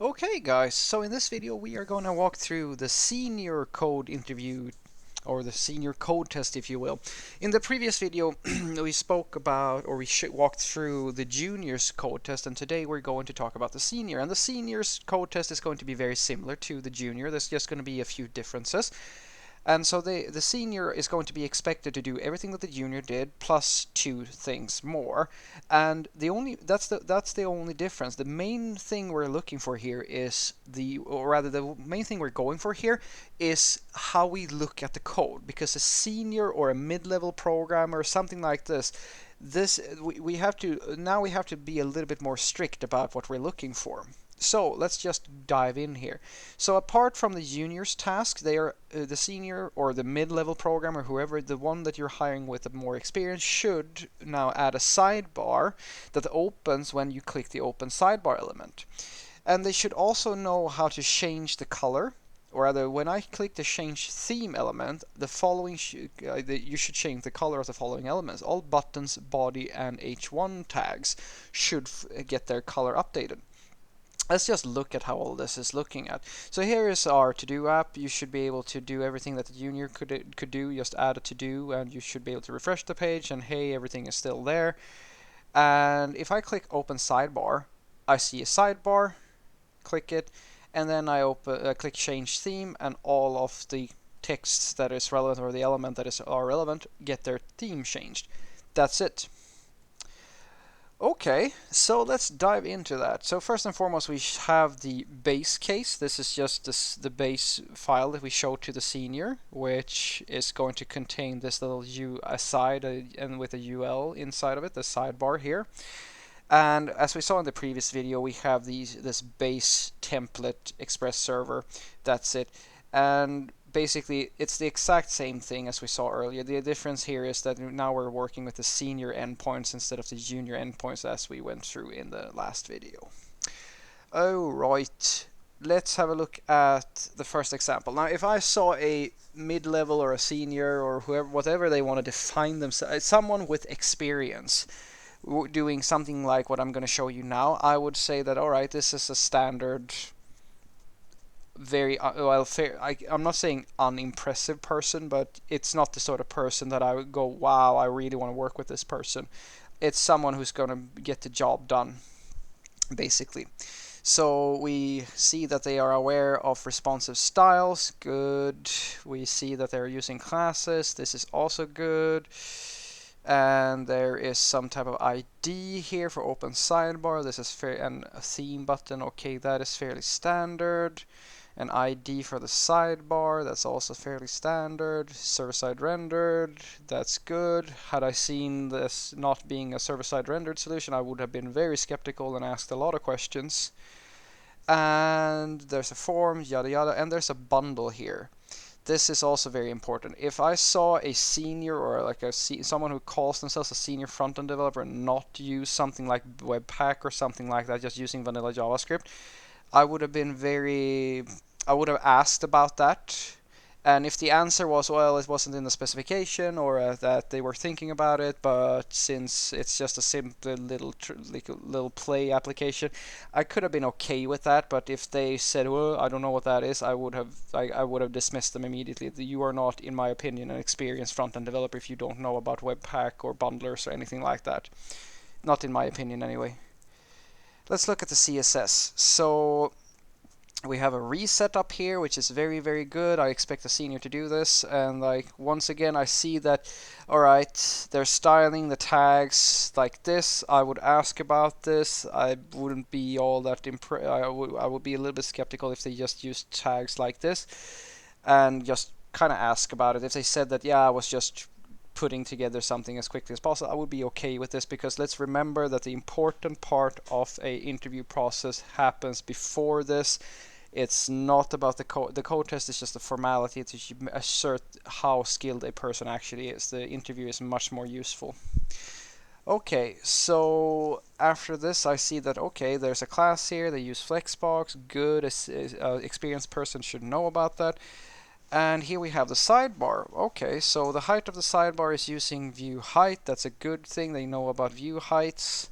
Okay guys, so in this video we are going to walk through the senior code interview or the senior code test if you will. In the previous video we spoke about or we walked through the junior's code test, and today we're going to talk about the senior. And the senior's code test is going to be very similar to the junior. There's just going to be a few differences. And so the senior is going to be expected to do everything that the junior did plus two things more. And that's the only difference. The main thing we're looking for here is or rather the main thing we're going for here is how we look at the code, because a senior or a mid-level programmer or something like this we have to be a little bit more strict about what we're looking for. So let's just dive in here. So apart from the junior's task, they are the senior or the mid-level programmer, whoever the one that you're hiring with the more experience, should now add a sidebar that opens when you click the open sidebar element. And they should also know how to change the color, or rather, when I click the change theme element, the following you should change the color of the following elements. All buttons, body, and H1 tags should get their color updated. Let's just look at how all this is looking at. So here is our to-do app. You should be able to do everything that the junior could do. Just add a to-do, and you should be able to refresh the page, and hey, everything is still there. And if I click open sidebar, I see a sidebar. Click it, and then I click change theme, and all of the texts that is relevant, or the element that are relevant, get their theme changed. That's it. Okay, so let's dive into that. So first and foremost, we have the base case. This is just the base file that we showed to the senior, which is going to contain this little U aside and with a UL inside of it, the sidebar here. And as we saw in the previous video, we have this base template express server. That's it. And basically, it's the exact same thing as we saw earlier. The difference here is that now we're working with the senior endpoints instead of the junior endpoints as we went through in the last video. Alright, let's have a look at the first example. Now, if I saw a mid-level or a senior or whoever, whatever they want to define themselves, someone with experience doing something like what I'm going to show you now, I would say that, alright, this is a standard, very I'm not saying unimpressive person, but it's not the sort of person that I would go, wow, I really want to work with this person. It's someone who's going to get the job done, basically. So we see that they are aware of responsive styles. Good. We see that they're using classes. This is also good. And there is some type of ID here for open sidebar. This is fair, and a theme button. Okay, that is fairly standard. An ID for the sidebar, that's also fairly standard. Server-side rendered, that's good. Had I seen this not being a server-side rendered solution, I would have been very skeptical and asked a lot of questions. And there's a form, yada yada, and there's a bundle here. This is also very important. If I saw a senior or like someone who calls themselves a senior front-end developer not use something like Webpack or something like that, just using vanilla JavaScript, I would have asked about that. And if the answer was, well, it wasn't in the specification, or that they were thinking about it, but since it's just a simple little play application, I could have been okay with that. But if they said, well, I don't know what that is, I would have dismissed them immediately. You are not, in my opinion, an experienced front-end developer if you don't know about Webpack or bundlers or anything like that. Not in my opinion, anyway. Let's look at the CSS. So we have a reset up here, which is very, very good. I expect the senior to do this. And like once again, I see that, all right, they're styling the tags like this. I would ask about this. I wouldn't be all that I would be a little bit skeptical if they just used tags like this, and just kind of ask about it. If they said that, yeah, I was just putting together something as quickly as possible, I would be okay with this, because let's remember that the important part of a interview process happens before this. It's not about the code. The code test is just a formality to assert how skilled a person actually is. The interview is much more useful. Okay, so after this I see that, okay, there's a class here, they use Flexbox, good, experienced person should know about that. And here we have the sidebar. Okay, so the height of the sidebar is using view height. That's a good thing. They know about view heights.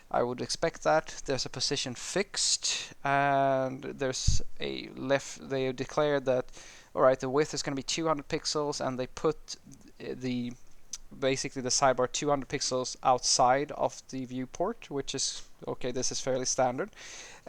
I would expect that. There's a position fixed, and there's a left. They declared that, all right, the width is going to be 200 pixels, and they put the basically the sidebar 200 pixels outside of the viewport, which is okay. This is fairly standard.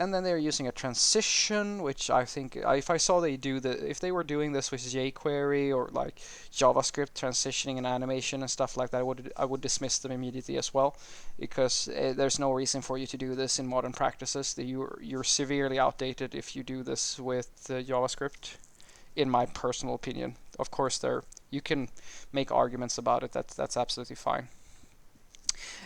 And then they're using a transition, which I think if I saw if they were doing this with jQuery or like JavaScript transitioning and animation and stuff like that, I would dismiss them immediately as well, because there's no reason for you to do this in modern practices. You're severely outdated if you do this with JavaScript, in my personal opinion. Of course, you can make arguments about it. That's absolutely fine.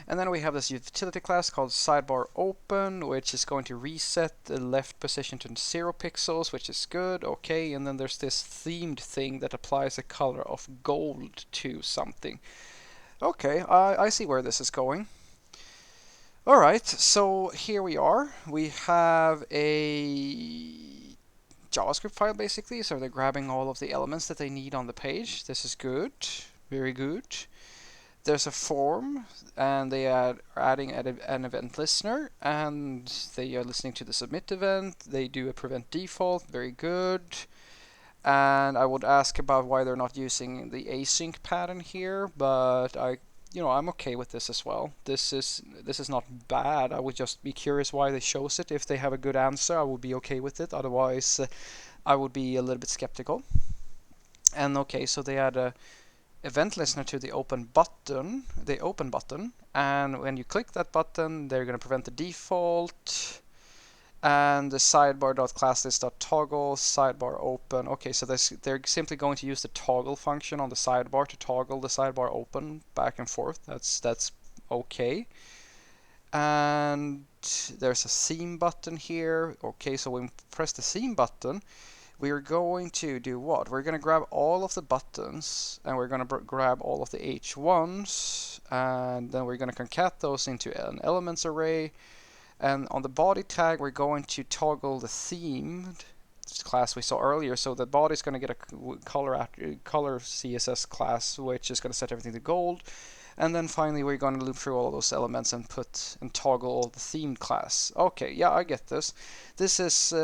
And then we have this utility class called sidebar open, which is going to reset the left position to 0 pixels, which is good. Okay, and then there's this themed thing that applies a color of gold to something. Okay, I see where this is going. All right, so here we are. We have a JavaScript file basically, so they're grabbing all of the elements that they need on the page. This is good, very good. There's a form, and they are adding an event listener, and they are listening to the submit event. They do a prevent default, very good. And I would ask about why they're not using the async pattern here, but I'm okay with this as well. This is not bad. I would just be curious why they chose it. If they have a good answer, I would be okay with it. Otherwise, I would be a little bit skeptical. And okay, so they add a event listener to the open button, and when you click that button, they're going to prevent the default, and the sidebar.classlist.toggle sidebar open. Okay, so they're simply going to use the toggle function on the sidebar to toggle the sidebar open back and forth. That's okay. And there's a theme button here. Okay, so when we press the theme button, we're going to do what? We're going to grab all of the buttons, and we're going to grab all of the H1s, and then we're going to concat those into an elements array. And on the body tag, we're going to toggle the themed class we saw earlier. So the body is going to get a color CSS class, which is going to set everything to gold. And then finally, we're going to loop through all of those elements and toggle the themed class. Okay, yeah, I get this. This is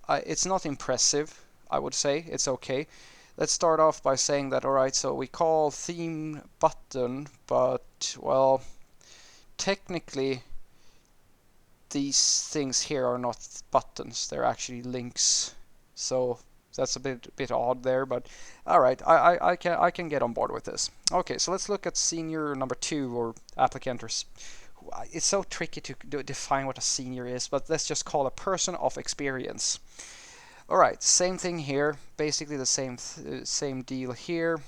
it's not impressive, I would say. It's okay. Let's start off by saying that, all right, so we call theme button, but, well, technically, these things here are not buttons. They're actually links. So that's a bit odd there, but all right, I can get on board with this. Okay, so let's look at senior number 2, or applicant, or it's so tricky to define what a senior is, but let's just call a person of experience. All right, same thing here, basically the same deal here.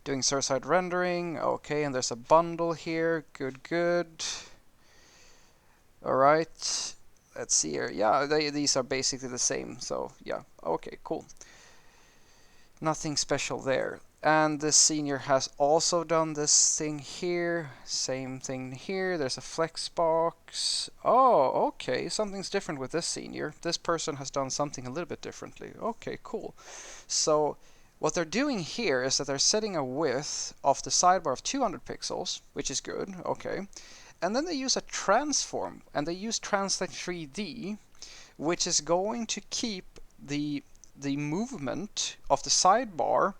Doing server-side rendering, okay, and there's a bundle here, good. All right, let's see here. Yeah, these are basically the same, so yeah, okay, cool. Nothing special there. And the senior has also done this thing here, same thing here. There's a flex box. Oh, okay, something's different with this senior. This person has done something a little bit differently. Okay, cool. So what they're doing here is that they're setting a width of the sidebar of 200 pixels, which is good, okay. And then they use a transform, and they use translate 3D, which is going to keep the movement of the sidebar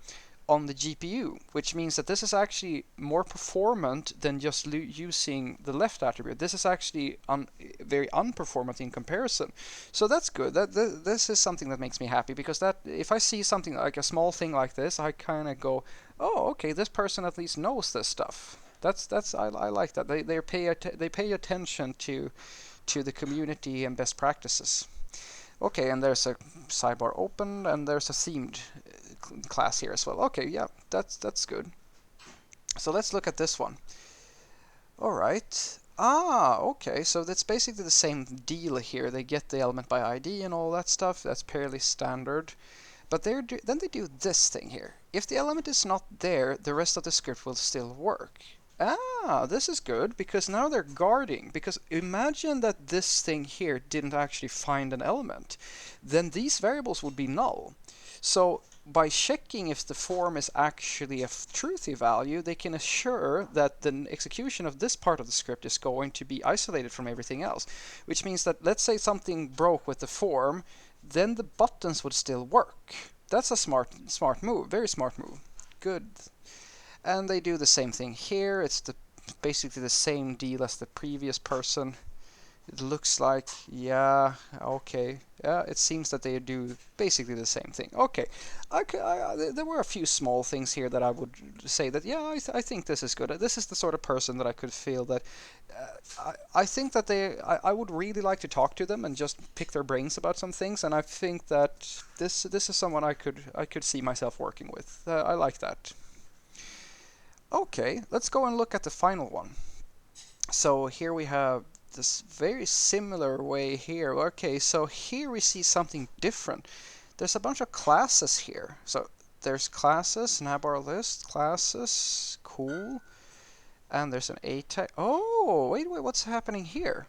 on the GPU, which means that this is actually more performant than just using the left attribute. This is actually very unperformant in comparison. So that's good. This is something that makes me happy, because that if I see something like a small thing like this, I kind of go, oh, okay, this person at least knows this stuff. I like that. They pay attention to the community and best practices. Okay, and there's a sidebar open, and there's a themed class here as well. Okay, yeah, that's good. So let's look at this one. All right. Okay, so that's basically the same deal here. They get the element by ID and all that stuff. That's fairly standard. But then they do this thing here. If the element is not there, the rest of the script will still work. This is good, because now they're guarding. Because imagine that this thing here didn't actually find an element. Then these variables would be null. So by checking if the form is actually a truthy value, they can assure that the execution of this part of the script is going to be isolated from everything else. Which means that, let's say something broke with the form, then the buttons would still work. That's a smart move, very smart move. Good. And they do the same thing here. It's basically the same deal as the previous person. It looks like, yeah, okay. Yeah, it seems that they do basically the same thing. Okay, there were a few small things here that I would say that, yeah, I think this is good. This is the sort of person that I could feel that, I think that I would really like to talk to them and just pick their brains about some things. And I think that this is someone I could see myself working with. I like that. Okay, let's go and look at the final one. So here we have this very similar way here. Okay, so here we see something different. There's a bunch of classes here. So there's classes, navbar list, classes, cool. And there's an A tag. Oh, wait, what's happening here?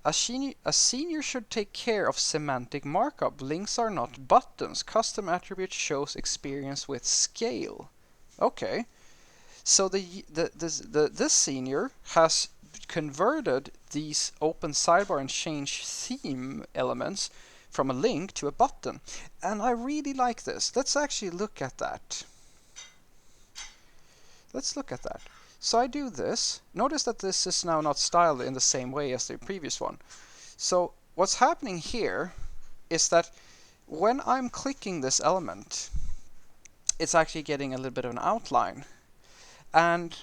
A senior should take care of semantic markup. Links are not buttons. Custom attribute shows experience with scale. Okay. So this senior has converted these open sidebar and change theme elements from a link to a button. And I really like this. Let's actually look at that. Let's look at that. So I do this. Notice that this is now not styled in the same way as the previous one. So what's happening here is that when I'm clicking this element, it's actually getting a little bit of an outline. And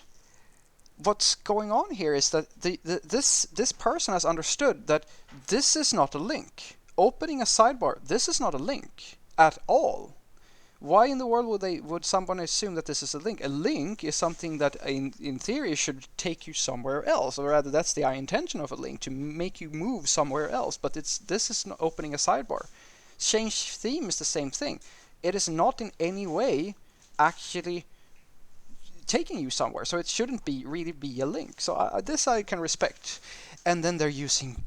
what's going on here is that this person has understood that this is not a link. Opening a sidebar, this is not a link at all. Why in the world would someone assume that this is a link? A link is something that in theory should take you somewhere else, or rather that's the intention of a link, to make you move somewhere else. But this is not opening a sidebar. Change theme is the same thing. It is not in any way actually taking you somewhere, so it shouldn't really be a link. So this I can respect. And then they're using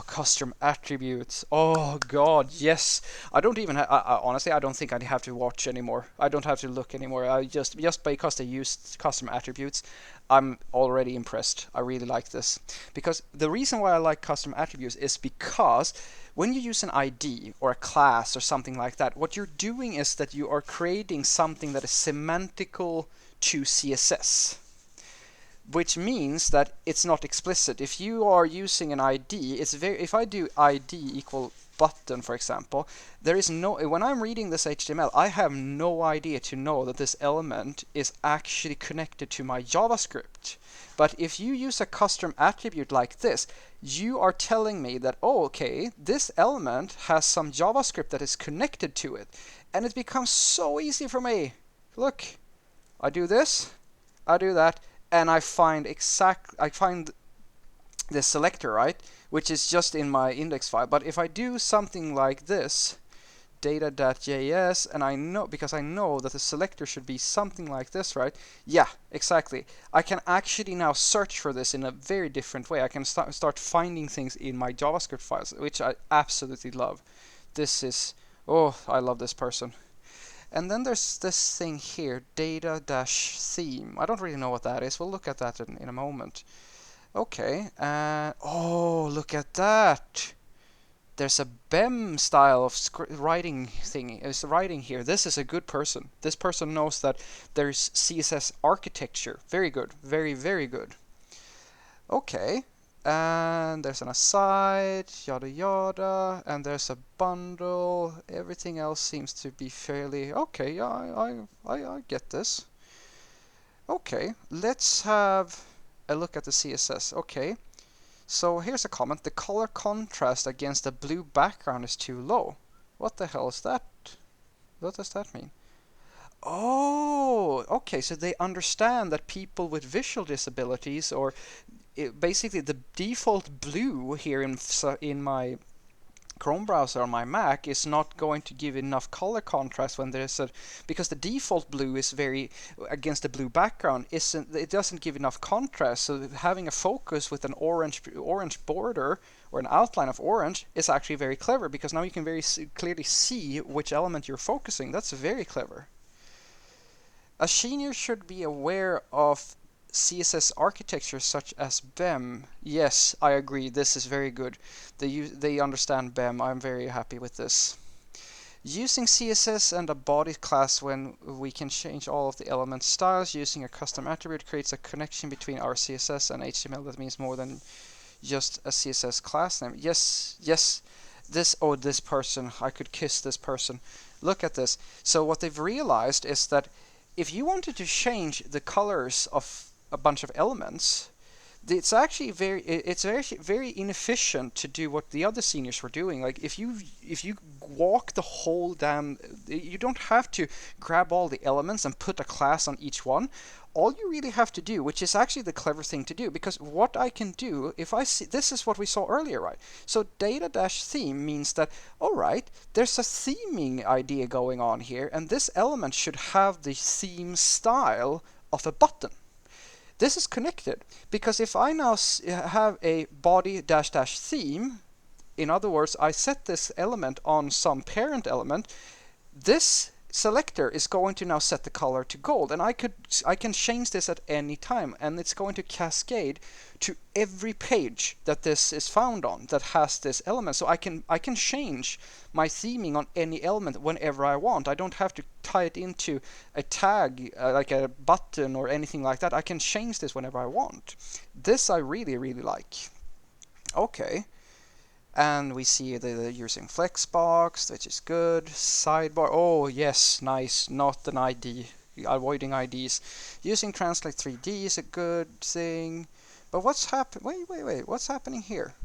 custom attributes. Oh god, yes. I don't even honestly, I don't think I'd have to watch anymore. I don't have to look anymore. I just because they used custom attributes, I'm already impressed. I really like this. Because the reason why I like custom attributes is because when you use an ID or a class or something like that, what you're doing is that you are creating something that is semantical to CSS, which means that it's not explicit. If you are using an ID, if I do ID equal button, for example, there is when I'm reading this HTML, I have no idea to know that this element is actually connected to my JavaScript. But if you use a custom attribute like this, you are telling me that, oh, okay, this element has some JavaScript that is connected to it. And it becomes so easy for me. Look, I do this, I do that, and I find the selector, right, which is just in my index file. But if I do something like this, data.js, and I know that the selector should be something like this, right? Yeah, exactly. I can actually now search for this in a very different way. I can start finding things in my JavaScript files, which I absolutely love. This is, oh, I love this person. And then there's this thing here, data-theme. I don't really know what that is. We'll look at that in a moment. Okay, oh, look at that. There's a BEM style of writing here. This is a good person. This person knows that there's CSS architecture. Very good. Very, very good. Okay. And there's an aside, yada yada, and there's a bundle. Everything else seems to be fairly okay. Yeah, I get this. Okay, let's have a look at the CSS. Okay, so here's a comment. The color contrast against the blue background is too low. What the hell is that? What does that mean? Oh, okay, so they understand that people with visual disabilities, or basically the default blue here in my Chrome browser on my Mac is not going to give enough color contrast when there's because the default blue is very against the blue background it doesn't give enough contrast. So having a focus with an orange border or an outline of orange is actually very clever, because now you can very clearly see which element you're focusing. That's very clever. A senior should be aware of CSS architecture such as BEM. Yes, I agree. This is very good. They understand BEM. I'm very happy with this. Using CSS and a body class when we can change all of the element styles using a custom attribute creates a connection between our CSS and HTML that means more than just a CSS class name. Yes, yes. This person, I could kiss this person. Look at this. So what they've realized is that if you wanted to change the colors of a bunch of elements, it's actually very inefficient to do what the other seniors were doing. Like if you walk the whole damn, you don't have to grab all the elements and put a class on each one. All you really have to do, which is actually the clever thing to do, because what I can do, if I see, this is what we saw earlier, right? So data-theme means that, all right, there's a theming idea going on here, and this element should have the theme style of a button. This is connected, because if I now have a body dash dash theme, in other words, I set this element on some parent element, this selector is going to now set the color to gold, and I can change this at any time, and it's going to cascade to every page that this is found on that has this element. So I can change my theming on any element whenever I want. I don't have to tie it into a tag like a button or anything like that. I can change this whenever I want. This I really, really like. Okay. And we see they're using Flexbox, which is good. Sidebar, oh yes, nice, not an ID, avoiding IDs. Using Translate 3D is a good thing. But what's happening? Wait, what's happening here?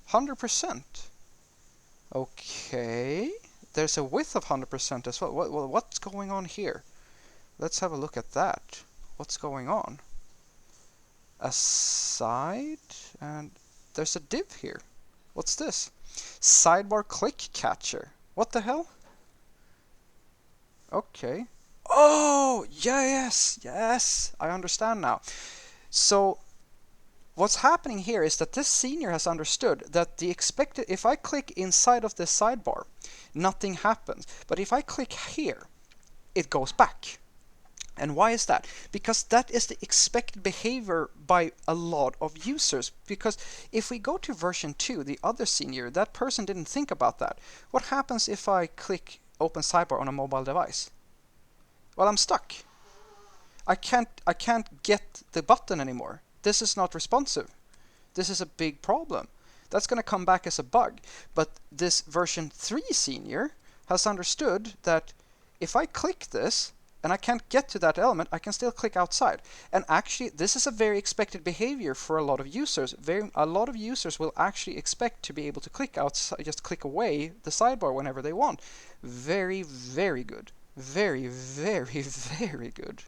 100%. Okay, there's a width of 100% as well. What's going on here? Let's have a look at that. What's going on? Aside, and there's a div here. What's this? Sidebar click catcher. What the hell? Okay. Oh, yes, I understand now. So what's happening here is that this senior has understood that the expected, if I click inside of this sidebar, nothing happens. But if I click here, it goes back. And why is that? Because that is the expected behavior by a lot of users. Because if we go to version 2, the other senior, that person didn't think about that. What happens if I click open sidebar on a mobile device? Well, I'm stuck. I can't get the button anymore. This is not responsive. This is a big problem. That's going to come back as a bug. But this version 3 senior has understood that if I click this, and I can't get to that element, I can still click outside. And actually, this is a very expected behavior for a lot of users. A lot of users will actually expect to be able to click outside, just click away the sidebar whenever they want. Very, very good. Very, very, very good.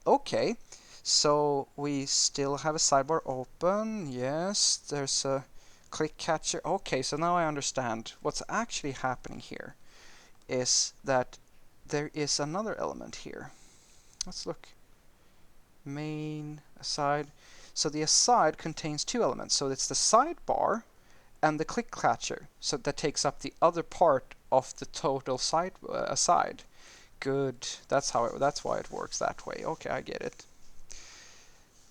Okay, so we still have a sidebar open. Yes, there's a click catcher. Okay, so now I understand. What's actually happening here is that there is another element here. Let's look. Main, aside. So the aside contains two elements. So it's the sidebar and the click catcher. So that takes up the other part of the total aside. Good. That's why it works that way. Okay, I get it.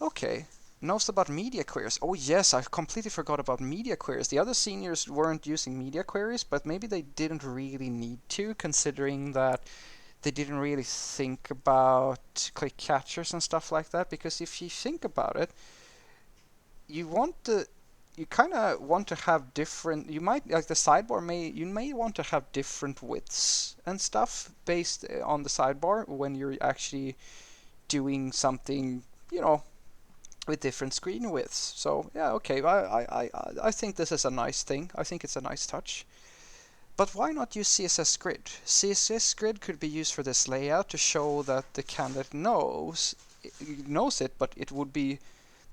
Okay. Knows about media queries. Oh yes, I completely forgot about media queries. The other seniors weren't using media queries, but maybe they didn't really need to, considering that they didn't really think about click catchers and stuff like that. Because if you think about it, you kind of want to have different. You might, like the sidebar, you may want to have different widths and stuff based on the sidebar when you're actually doing something, with different screen widths. So yeah, okay, I think this is a nice thing. I think it's a nice touch. But why not use CSS Grid? CSS Grid could be used for this layout to show that the candidate knows it, but it would be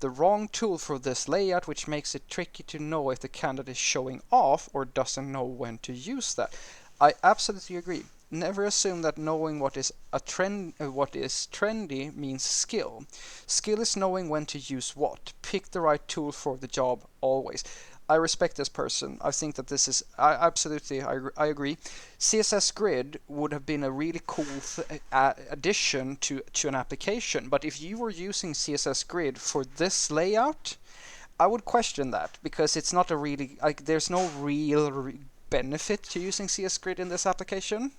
the wrong tool for this layout, which makes it tricky to know if the candidate is showing off or doesn't know when to use that. I absolutely agree. Never assume that knowing what is trendy means skill. Skill is knowing when to use what. Pick the right tool for the job always. I respect this person. I think that this is absolutely. I agree. CSS Grid would have been a really cool addition to an application. But if you were using CSS Grid for this layout, I would question that, because it's not a really, like, there's no real benefit to using CS Grid in this application.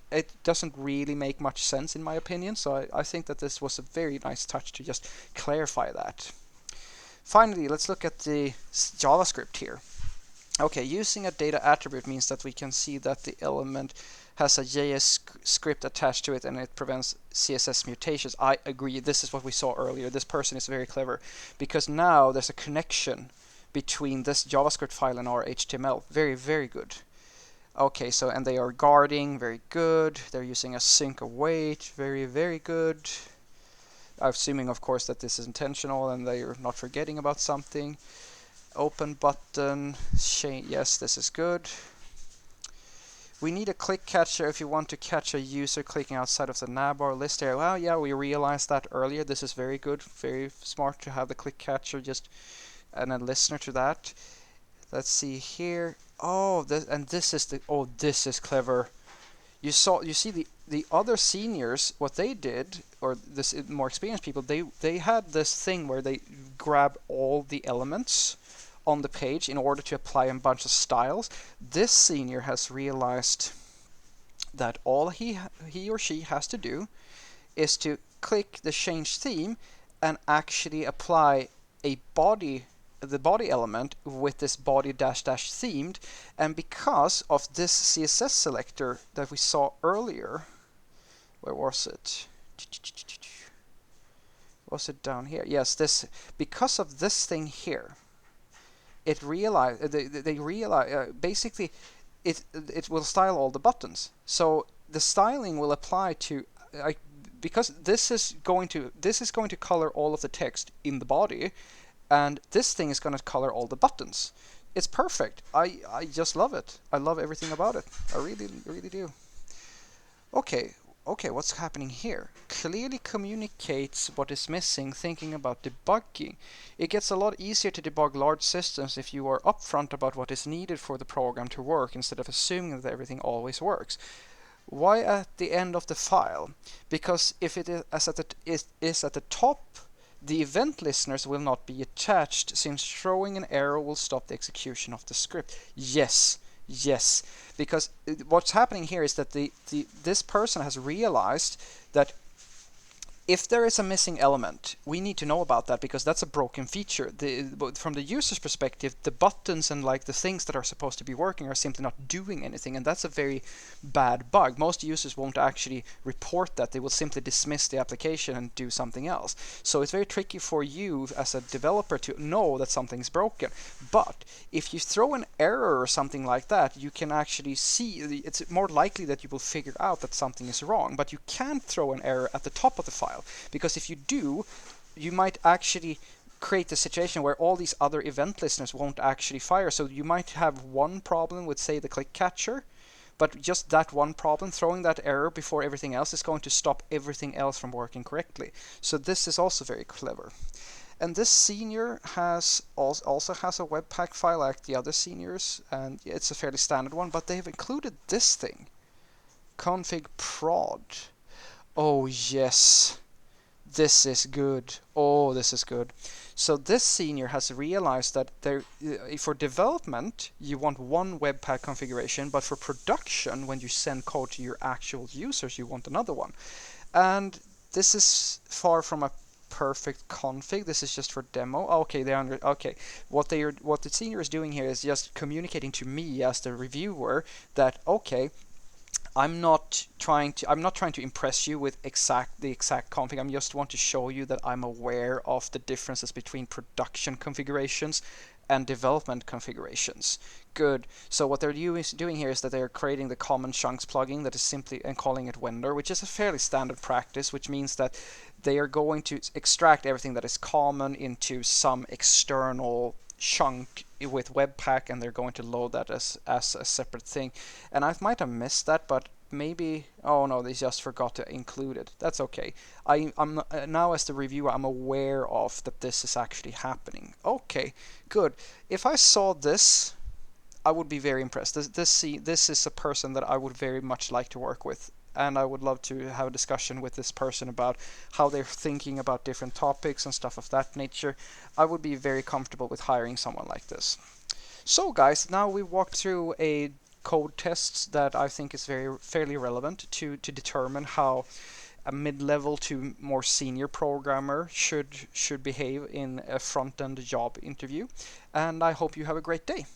It doesn't really make much sense in my opinion. So I think that this was a very nice touch to just clarify that. Finally, let's look at the JavaScript here. Okay, using a data attribute means that we can see that the element has a JS script attached to it and it prevents CSS mutations. I agree. This is what we saw earlier. This person is very clever, because now there's a connection between this JavaScript file and our HTML. Very, very good. Okay, so, and they are guarding. Very good. They're using a sync await. Very, very good. Assuming, of course, that this is intentional and they are not forgetting about something. Open button, yes, this is good. We need a click catcher if you want to catch a user clicking outside of the navbar list area. Well, yeah, we realized that earlier. This is very good, very smart to have the click catcher just and a listener to that. Let's see here. Oh, this is clever. You see the other seniors, what they did, or this more experienced people, they had this thing where they grab all the elements on the page in order to apply a bunch of styles. This senior has realized that all he or she has to do is to click the change theme and actually apply the body element with this body dash dash themed. And because of this CSS selector that we saw earlier, where was it? Was it down here? Yes, this, because of this thing here, it realized they realize basically it will style all the buttons. So the styling will apply to because this is going to color all of the text in the body, and this thing is going to color all the buttons. It's perfect. I just love it. I love everything about it. I really, really do. Okay, what's happening here? Clearly communicates what is missing, thinking about debugging. It gets a lot easier to debug large systems if you are upfront about what is needed for the program to work, instead of assuming that everything always works. Why at the end of the file? Because if it is at the top, the event listeners will not be attached, since throwing an error will stop the execution of the script. Yes, because what's happening here is that this person has realized that if there is a missing element, we need to know about that, because that's a broken feature. From the user's perspective, the buttons and like the things that are supposed to be working are simply not doing anything, and that's a very bad bug. Most users won't actually report that. They will simply dismiss the application and do something else. So it's very tricky for you as a developer to know that something's broken. But if you throw an error or something like that, you can actually see, it's more likely that you will figure out that something is wrong. But you can't throw an error at the top of the file, because if you do, you might actually create a situation where all these other event listeners won't actually fire. So you might have one problem with, say, the click catcher, but just that one problem, throwing that error before everything else, is going to stop everything else from working correctly. So this is also very clever. And this senior also has a Webpack file like the other seniors, and it's a fairly standard one, but they have included this thing, config prod. Oh yes, this is good. Oh, this is good. So this senior has realized that for development, you want one Webpack configuration, but for production, when you send code to your actual users, you want another one. And this is far from a perfect config. This is just for demo. Okay, what the senior is doing here is just communicating to me as the reviewer that, okay, I'm not trying to impress you with the exact config. I just want to show you that I'm aware of the differences between production configurations and development configurations. Good. So what they're doing here is that they're creating the common chunks plugin that is simply, and calling it vendor, which is a fairly standard practice, which means that they are going to extract everything that is common into some external chunk with Webpack, and they're going to load that as a separate thing. And I might have missed that, but maybe, oh no, they just forgot to include it. That's okay. I'm now, as the reviewer, I'm aware of that this is actually happening. Okay, good. If I saw this, I would be very impressed. This is a person that I would very much like to work with, and I would love to have a discussion with this person about how they're thinking about different topics and stuff of that nature. I would be very comfortable with hiring someone like this. So guys, now we walked through a code tests that I think is very fairly relevant to determine how a mid-level to more senior programmer should behave in a front-end job interview. And I hope you have a great day.